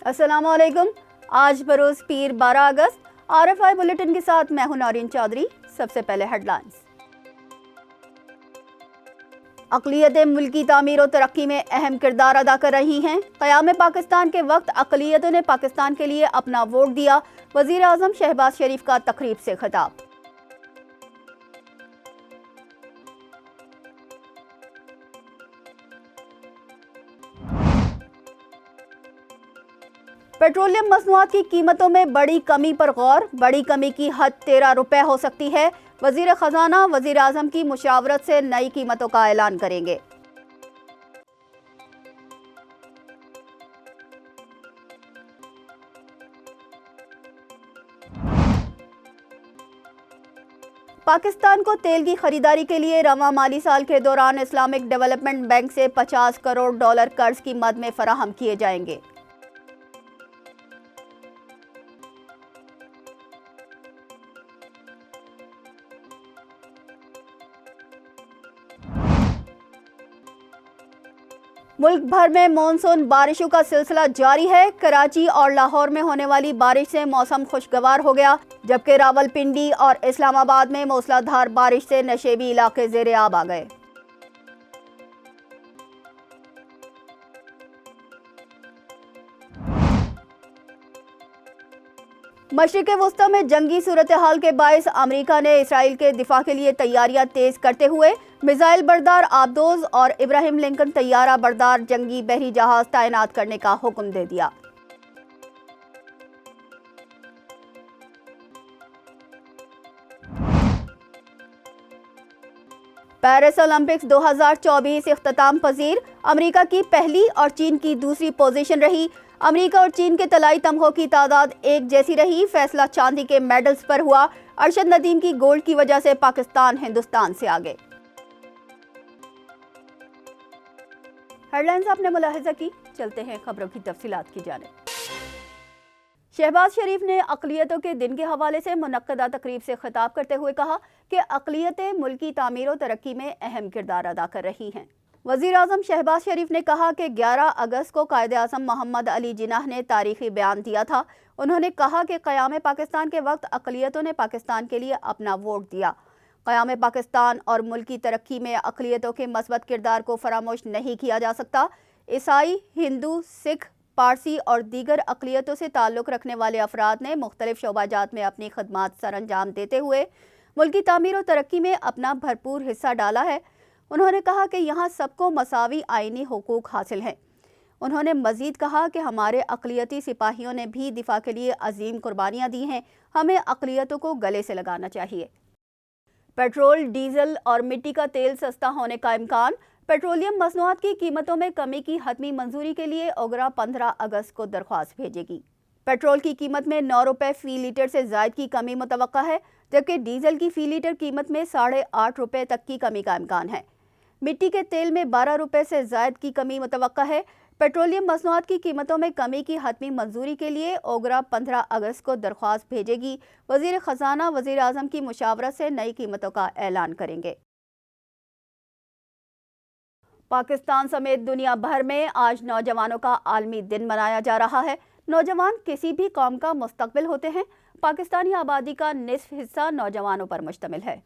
السلام علیکم۔ آج بروز پیر 12 اگست RFI بلیٹن کے ساتھ میں ہوں نورین چودھری۔ سب سے پہلے ہیڈ لائنز۔ اقلیتیں ملکی تعمیر و ترقی میں اہم کردار ادا کر رہی ہیں۔ قیام پاکستان کے وقت اقلیتوں نے پاکستان کے لیے اپنا ووٹ دیا۔ وزیر اعظم شہباز شریف کا تقریب سے خطاب۔ پیٹرولیم مصنوعات کی قیمتوں میں بڑی کمی پر غور۔ بڑی کمی کی حد 13 روپے ہو سکتی ہے۔ وزیر خزانہ وزیر اعظم کی مشاورت سے نئی قیمتوں کا اعلان کریں گے۔ پاکستان کو تیل کی خریداری کے لیے رواں مالی سال کے دوران اسلامک ڈیولپمنٹ بینک سے $50 کروڑ قرض کی مد میں فراہم کیے جائیں گے۔ ملک بھر میں مانسون بارشوں کا سلسلہ جاری ہے۔ کراچی اور لاہور میں ہونے والی بارش سے موسم خوشگوار ہو گیا، جبکہ راولپنڈی اور اسلام آباد میں موسلا دھار بارش سے نشیبی علاقے زیر آب آ گئے۔ مشرق وسطی میں جنگی صورتحال کے باعث امریکہ نے اسرائیل کے دفاع کے لیے تیاریاں تیز کرتے ہوئے میزائل بردار آبدوز اور ابراہیم لنکن طیارہ بردار جنگی بحری جہاز تعینات کرنے کا حکم دے دیا۔ پیرس اولمپکس 2024 اختتام پذیر۔ امریکہ کی پہلی اور چین کی دوسری پوزیشن رہی۔ امریکہ اور چین کے طلائی تمغوں کی تعداد ایک جیسی رہی۔ فیصلہ چاندی کے میڈلز پر ہوا۔ ارشد ندیم کی گولڈ کی وجہ سے پاکستان ہندوستان سے آگے۔ ہیڈ لائنز آپ نے ملاحظہ کی، چلتے ہیں خبروں کی تفصیلات کی جانب۔ شہباز شریف نے اقلیتوں کے دن کے حوالے سے منعقدہ تقریب سے خطاب کرتے ہوئے کہا کہ اقلیتیں ملکی تعمیر و ترقی میں اہم کردار ادا کر رہی ہیں۔ وزیر اعظم شہباز شریف نے کہا کہ 11 اگست کو قائد اعظم محمد علی جناح نے تاریخی بیان دیا تھا۔ انہوں نے کہا کہ قیام پاکستان کے وقت اقلیتوں نے پاکستان کے لیے اپنا ووٹ دیا۔ قیام پاکستان اور ملکی ترقی میں اقلیتوں کے مثبت کردار کو فراموش نہیں کیا جا سکتا۔ عیسائی، ہندو، سکھ، پارسی اور دیگر اقلیتوں سے تعلق رکھنے والے افراد نے مختلف شعبہ جات میں اپنی خدمات سر انجام دیتے ہوئے ملکی تعمیر و ترقی میں اپنا بھرپور حصہ ڈالا ہے۔ انہوں نے کہا کہ یہاں سب کو مساوی آئینی حقوق حاصل ہیں۔ انہوں نے مزید کہا کہ ہمارے اقلیتی سپاہیوں نے بھی دفاع کے لیے عظیم قربانیاں دی ہیں، ہمیں اقلیتوں کو گلے سے لگانا چاہیے۔ پیٹرول، ڈیزل اور مٹی کا تیل سستا ہونے کا امکان۔ پیٹرولیم مصنوعات کی قیمتوں میں کمی کی حتمی منظوری کے لیے اوگرا 15 اگست کو درخواست بھیجے گی۔ پیٹرول کی قیمت میں 9 روپے فی لیٹر سے زائد کی کمی متوقع ہے، جبکہ ڈیزل کی فی لیٹر قیمت میں 8.5 روپے تک کی کمی کا امکان ہے۔ مٹی کے تیل میں 12 روپے سے زائد کی کمی متوقع ہے۔ پیٹرولیم مصنوعات کی قیمتوں میں کمی کی حتمی منظوری کے لیے اوگرا 15 اگست کو درخواست بھیجے گی۔ وزیر خزانہ وزیر اعظم کی مشاورت سے نئی قیمتوں کا اعلان کریں گے۔ پاکستان سمیت دنیا بھر میں آج نوجوانوں کا عالمی دن منایا جا رہا ہے۔ نوجوان کسی بھی قوم کا مستقبل ہوتے ہیں۔ پاکستانی آبادی کا نصف حصہ نوجوانوں پر مشتمل ہے۔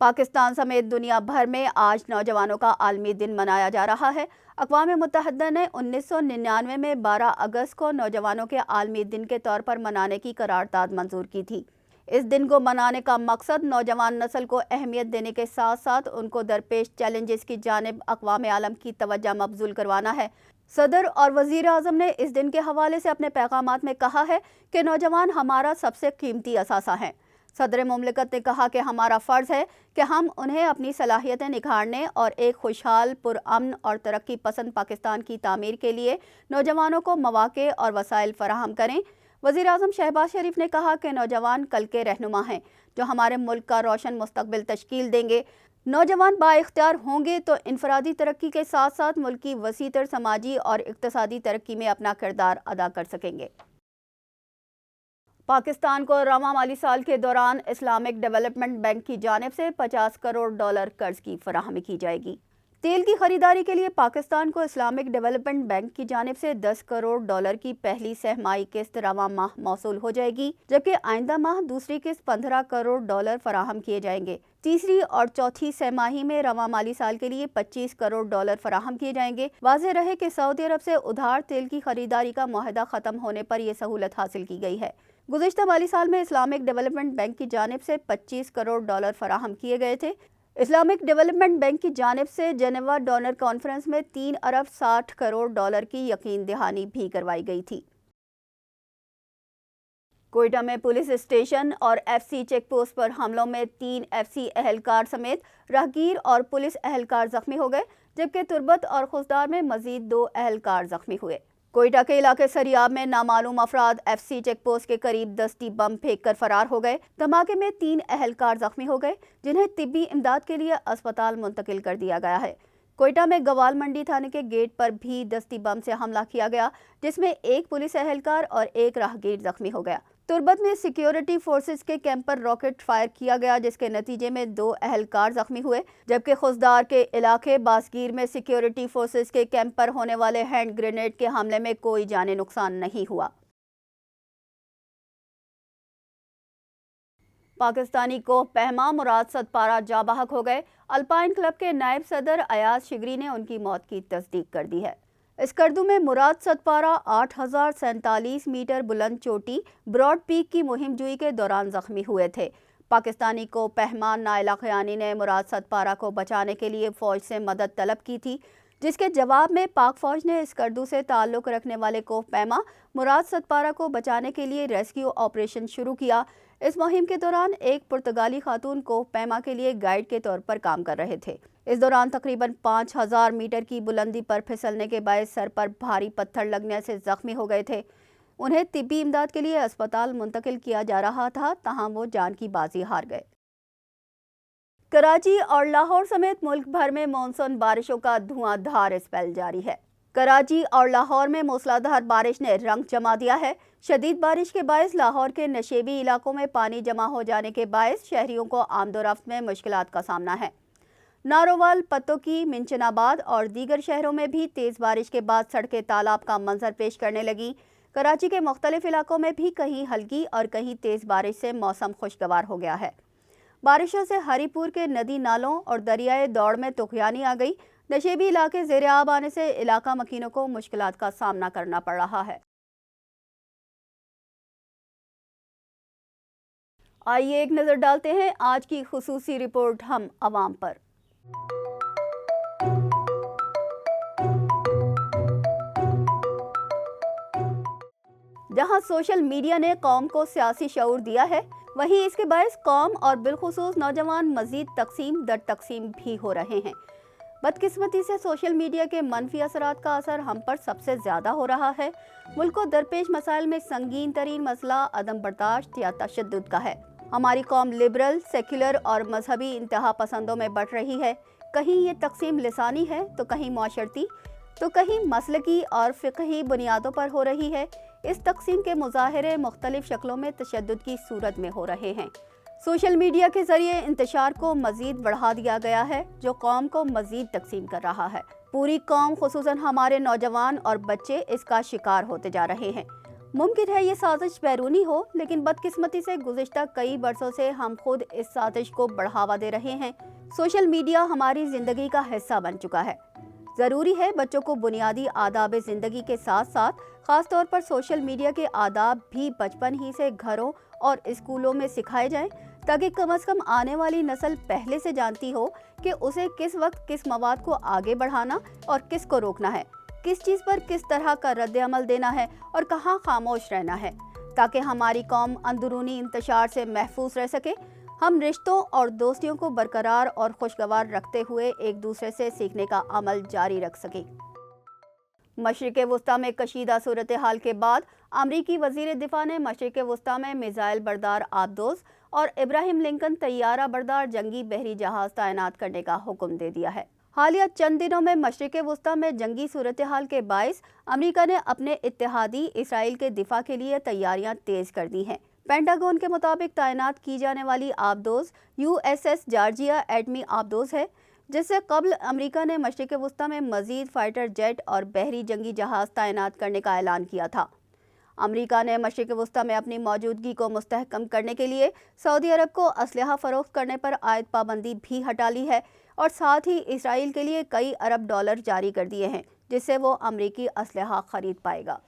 پاکستان سمیت دنیا بھر میں آج نوجوانوں کا عالمی دن منایا جا رہا ہے۔ اقوام متحدہ نے 1999 میں 12 اگست کو نوجوانوں کے عالمی دن کے طور پر منانے کی قرارداد منظور کی تھی۔ اس دن کو منانے کا مقصد نوجوان نسل کو اہمیت دینے کے ساتھ ساتھ ان کو درپیش چیلنجز کی جانب اقوام عالم کی توجہ مبذول کروانا ہے۔ صدر اور وزیر اعظم نے اس دن کے حوالے سے اپنے پیغامات میں کہا ہے کہ نوجوان ہمارا سب سے قیمتی اثاثہ ہیں۔ صدر مملکت نے کہا کہ ہمارا فرض ہے کہ ہم انہیں اپنی صلاحیتیں نکھارنے اور ایک خوشحال، پرامن اور ترقی پسند پاکستان کی تعمیر کے لیے نوجوانوں کو مواقع اور وسائل فراہم کریں۔ وزیر اعظم شہباز شریف نے کہا کہ نوجوان کل کے رہنما ہیں جو ہمارے ملک کا روشن مستقبل تشکیل دیں گے۔ نوجوان بااختیار ہوں گے تو انفرادی ترقی کے ساتھ ساتھ ملک کی وسیع تر سماجی اور اقتصادی ترقی میں اپنا کردار ادا کر سکیں گے۔ پاکستان کو رواں مالی سال کے دوران اسلامک ڈیولپمنٹ بینک کی جانب سے $50 کروڑ قرض کی فراہمی کی جائے گی۔ تیل کی خریداری کے لیے پاکستان کو اسلامک ڈیولپمنٹ بینک کی جانب سے 10 کروڑ ڈالر کی پہلی سہ ماہی قسط رواں ماہ موصول ہو جائے گی، جبکہ آئندہ ماہ دوسری قسط 15 کروڑ ڈالر فراہم کیے جائیں گے۔ تیسری اور چوتھی سہ ماہی میں رواں مالی سال کے لیے 25 کروڑ ڈالر فراہم کیے جائیں گے۔ واضح رہے کہ سعودی عرب سے ادھار تیل کی خریداری کا معاہدہ ختم ہونے پر یہ سہولت حاصل کی گئی ہے۔ گزشتہ مالی سال میں اسلامک ڈیولپمنٹ بینک کی جانب سے 25 کروڑ ڈالر فراہم کیے گئے تھے۔ اسلامک ڈیولپمنٹ بینک کی جانب سے جنیوا ڈونر کانفرنس میں 3 ارب 60 کروڑ ڈالر کی یقین دہانی بھی کروائی گئی تھی۔ کوئٹہ میں پولیس اسٹیشن اور ایف سی چیک پوسٹ پر حملوں میں 3 ایف سی اہلکار سمیت راہگیر اور پولیس اہلکار زخمی ہو گئے، جبکہ تربت اور خضدار میں مزید 2 اہلکار زخمی ہوئے۔ کوئٹہ کے علاقے سریاب میں نامعلوم افراد ایف سی چیک پوسٹ کے قریب دستی بم پھینک کر فرار ہو گئے۔ دھماکے میں 3 اہلکار زخمی ہو گئے، جنہیں طبی امداد کے لیے اسپتال منتقل کر دیا گیا ہے۔ کوئٹہ میں گوال منڈی تھانے کے گیٹ پر بھی دستی بم سے حملہ کیا گیا، جس میں 1 پولیس اہلکار اور 1 راہگیر زخمی ہو گیا۔ تربت میں سیکیورٹی فورسز کے کیمپ پر راکٹ فائر کیا گیا، جس کے نتیجے میں 2 اہلکار زخمی ہوئے، جبکہ خضدار کے علاقے باسگیر میں سیکیورٹی فورسز کے کیمپ پر ہونے والے ہینڈ گرینیڈ کے حملے میں کوئی جانی نقصان نہیں ہوا۔ پاکستانی کوہ پیما مراد ستپارہ جاں بحق ہو گئے۔ الپائن کلب کے نائب صدر ایاز شگری نے ان کی موت کی تصدیق کر دی ہے۔ اسکردو میں مراد ستپارہ 8047 میٹر بلند چوٹی براڈ پیک کی مہم جوئی کے دوران زخمی ہوئے تھے۔ پاکستانی کو پہما نائلہ خیانی نے مراد ستپارہ کو بچانے کے لیے فوج سے مدد طلب کی تھی، جس کے جواب میں پاک فوج نے اسکردو سے تعلق رکھنے والے کوہ پیما مراد ستپارہ کو بچانے کے لیے ریسکیو آپریشن شروع کیا۔ اس مہم کے دوران ایک پرتگالی خاتون کوہ پیما کے لیے گائیڈ کے طور پر کام کر رہے تھے۔ اس دوران تقریباً 5000 میٹر کی بلندی پر پھسلنے کے باعث سر پر بھاری پتھر لگنے سے زخمی ہو گئے تھے۔ انہیں طبی امداد کے لیے اسپتال منتقل کیا جا رہا تھا، تاہم وہ جان کی بازی ہار گئے۔ کراچی اور لاہور سمیت ملک بھر میں مانسون بارشوں کا دھواں دھار اسپیل جاری ہے۔ کراچی اور لاہور میں موسلادھار بارش نے رنگ جما دیا ہے۔ شدید بارش کے باعث لاہور کے نشیبی علاقوں میں پانی جمع ہو جانے کے باعث شہریوں کو آمد و رفت میں مشکلات کا سامنا ہے۔ ناروال، پتوکی، منچن آباد اور دیگر شہروں میں بھی تیز بارش کے بعد سڑکیں تالاب کا منظر پیش کرنے لگیں۔ کراچی کے مختلف علاقوں میں بھی کہیں ہلکی اور کہیں تیز بارش سے موسم خوشگوار ہو گیا ہے۔ بارشوں سے ہری پور کے ندی نالوں اور دریائے دوڑ میں طغیانی آ گئی۔ نشیبی علاقے زیر آب آنے سے علاقہ مکینوں کو مشکلات کا سامنا کرنا پڑ رہا ہے۔ آئیے ایک نظر ڈالتے ہیں آج کی خصوصی رپورٹ ہم عوام پر۔ جہاں سوشل میڈیا نے قوم کو سیاسی شعور دیا ہے، وہیں اس کے باعث قوم اور بالخصوص نوجوان مزید تقسیم در تقسیم بھی ہو رہے ہیں۔ بدقسمتی سے سوشل میڈیا کے منفی اثرات کا اثر ہم پر سب سے زیادہ ہو رہا ہے۔ ملک کو درپیش مسائل میں سنگین ترین مسئلہ عدم برداشت یا تشدد کا ہے۔ ہماری قوم لبرل، سیکولر اور مذہبی انتہا پسندوں میں بٹ رہی ہے۔ کہیں یہ تقسیم لسانی ہے تو کہیں معاشرتی، تو کہیں مسلکی اور فقہی بنیادوں پر ہو رہی ہے۔ اس تقسیم کے مظاہرے مختلف شکلوں میں تشدد کی صورت میں ہو رہے ہیں۔ سوشل میڈیا کے ذریعے انتشار کو مزید بڑھا دیا گیا ہے، جو قوم کو مزید تقسیم کر رہا ہے۔ پوری قوم خصوصاً ہمارے نوجوان اور بچے اس کا شکار ہوتے جا رہے ہیں۔ ممکن ہے یہ سازش بیرونی ہو، لیکن بدقسمتی سے گزشتہ کئی برسوں سے ہم خود اس سازش کو بڑھاوا دے رہے ہیں۔ سوشل میڈیا ہماری زندگی کا حصہ بن چکا ہے۔ ضروری ہے بچوں کو بنیادی آداب زندگی کے ساتھ ساتھ خاص طور پر سوشل میڈیا کے آداب بھی بچپن ہی سے گھروں اور اسکولوں میں سکھائے جائیں، تاکہ کم از کم آنے والی نسل پہلے سے جانتی ہو کہ اسے کس وقت کس مواد کو آگے بڑھانا اور کس کو روکنا ہے، کس چیز پر کس طرح کا رد عمل دینا ہے اور کہاں خاموش رہنا ہے، تاکہ ہماری قوم اندرونی انتشار سے محفوظ رہ سکے۔ ہم رشتوں اور دوستیوں کو برقرار اور خوشگوار رکھتے ہوئے ایک دوسرے سے سیکھنے کا عمل جاری رکھ سکیں۔ مشرق وسطیٰ میں کشیدہ صورتحال کے بعد امریکی وزیر دفاع نے مشرق وسطیٰ میں میزائل بردار آبدوز اور ابراہیم لنکن طیارہ بردار جنگی بحری جہاز تعینات کرنے کا حکم دے دیا ہے۔ حالیہ چند دنوں میں مشرق وسطیٰ میں جنگی صورتحال کے باعث امریکہ نے اپنے اتحادی اسرائیل کے دفاع کے لیے تیاریاں تیز کر دی ہیں۔ پینٹاگون کے مطابق تعینات کی جانے والی آبدوز USS جارجیا ایٹمی آبدوز ہے، جس سے قبل امریکہ نے مشرق وسطیٰ میں مزید فائٹر جیٹ اور بحری جنگی جہاز تعینات کرنے کا اعلان کیا تھا۔ امریکہ نے مشرق وسطیٰ میں اپنی موجودگی کو مستحکم کرنے کے لیے سعودی عرب کو اسلحہ فروخت کرنے پر عائد پابندی بھی ہٹا لی ہے اور ساتھ ہی اسرائیل کے لیے کئی ارب ڈالر جاری کر دیے ہیں، جس سے وہ امریکی اسلحہ خرید پائے گا۔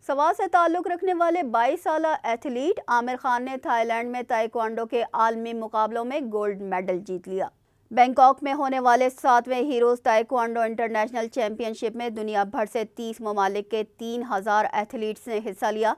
سوات سے تعلق رکھنے والے 22 سالہ ایتھلیٹ عامر خان نے تھائی لینڈ میں تائیکوانڈو کے عالمی مقابلوں میں گولڈ میڈل جیت لیا۔ بینکاک میں ہونے والے 7ویں ہیروز تائیکوانڈو انٹرنیشنل چیمپئن شپ میں دنیا بھر سے 30 ممالک کے 3000 ایتھلیٹس نے حصہ لیا۔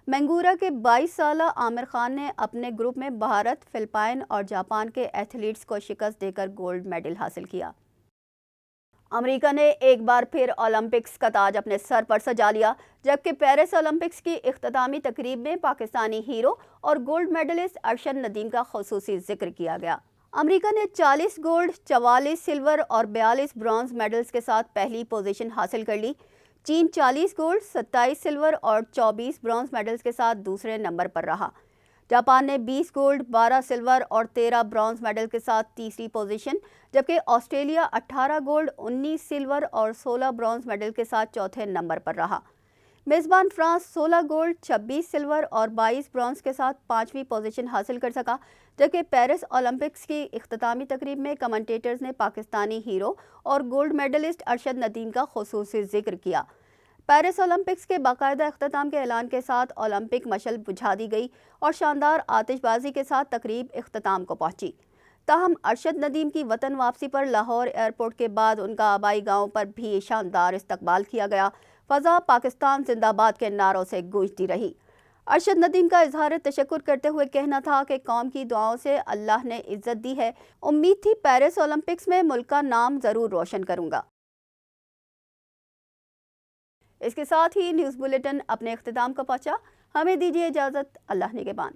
منگورا کے 22 سالہ عامر خان نے اپنے گروپ میں بھارت، فلپائن اور جاپان کے ایتھلیٹس کو شکست دے کر گولڈ میڈل حاصل کیا۔ امریکہ نے ایک بار پھر اولمپکس کا تاج اپنے سر پر سجا لیا، جبکہ پیرس اولمپکس کی اختتامی تقریب میں پاکستانی ہیرو اور گولڈ میڈلسٹ ارشد ندیم کا خصوصی ذکر کیا گیا۔ امریکہ نے 40 گولڈ، 44 سلور اور 42 برونز میڈلز کے ساتھ پہلی پوزیشن حاصل کر لی۔ چین 40 گولڈ، 27 سلور اور 24 برونز میڈلز کے ساتھ دوسرے نمبر پر رہا۔ جاپان نے 20 گولڈ، 12 سلور اور 13 برونز میڈل کے ساتھ تیسری پوزیشن، جبکہ آسٹریلیا 18 گولڈ، 19 سلور اور 16 برونز میڈل کے ساتھ چوتھے نمبر پر رہا۔ میزبان فرانس 16 گولڈ، 26 سلور اور 22 برونز کے ساتھ پانچویں پوزیشن حاصل کر سکا، جبکہ پیرس اولمپکس کی اختتامی تقریب میں کمنٹیٹرز نے پاکستانی ہیرو اور گولڈ میڈلسٹ ارشد ندیم کا خصوصی ذکر کیا۔ پیرس اولمپکس کے باقاعدہ اختتام کے اعلان کے ساتھ اولمپک مشعل بجھا دی گئی اور شاندار آتش بازی کے ساتھ تقریب اختتام کو پہنچی۔ تاہم ارشد ندیم کی وطن واپسی پر لاہور ایئرپورٹ کے بعد ان کا آبائی گاؤں پر بھی شاندار استقبال کیا گیا۔ فضا پاکستان زندہ باد کے نعروں سے گونجتی رہی۔ ارشد ندیم کا اظہار تشکر کرتے ہوئے کہنا تھا کہ قوم کی دعاؤں سے اللہ نے عزت دی ہے، امید تھی پیرس اولمپکس میں ملک کا نام ضرور روشن کروں گا۔ اس کے ساتھ ہی نیوز بلیٹن اپنے اختتام کو پہنچا۔ ہمیں دیجیے اجازت، اللہ نگہبان۔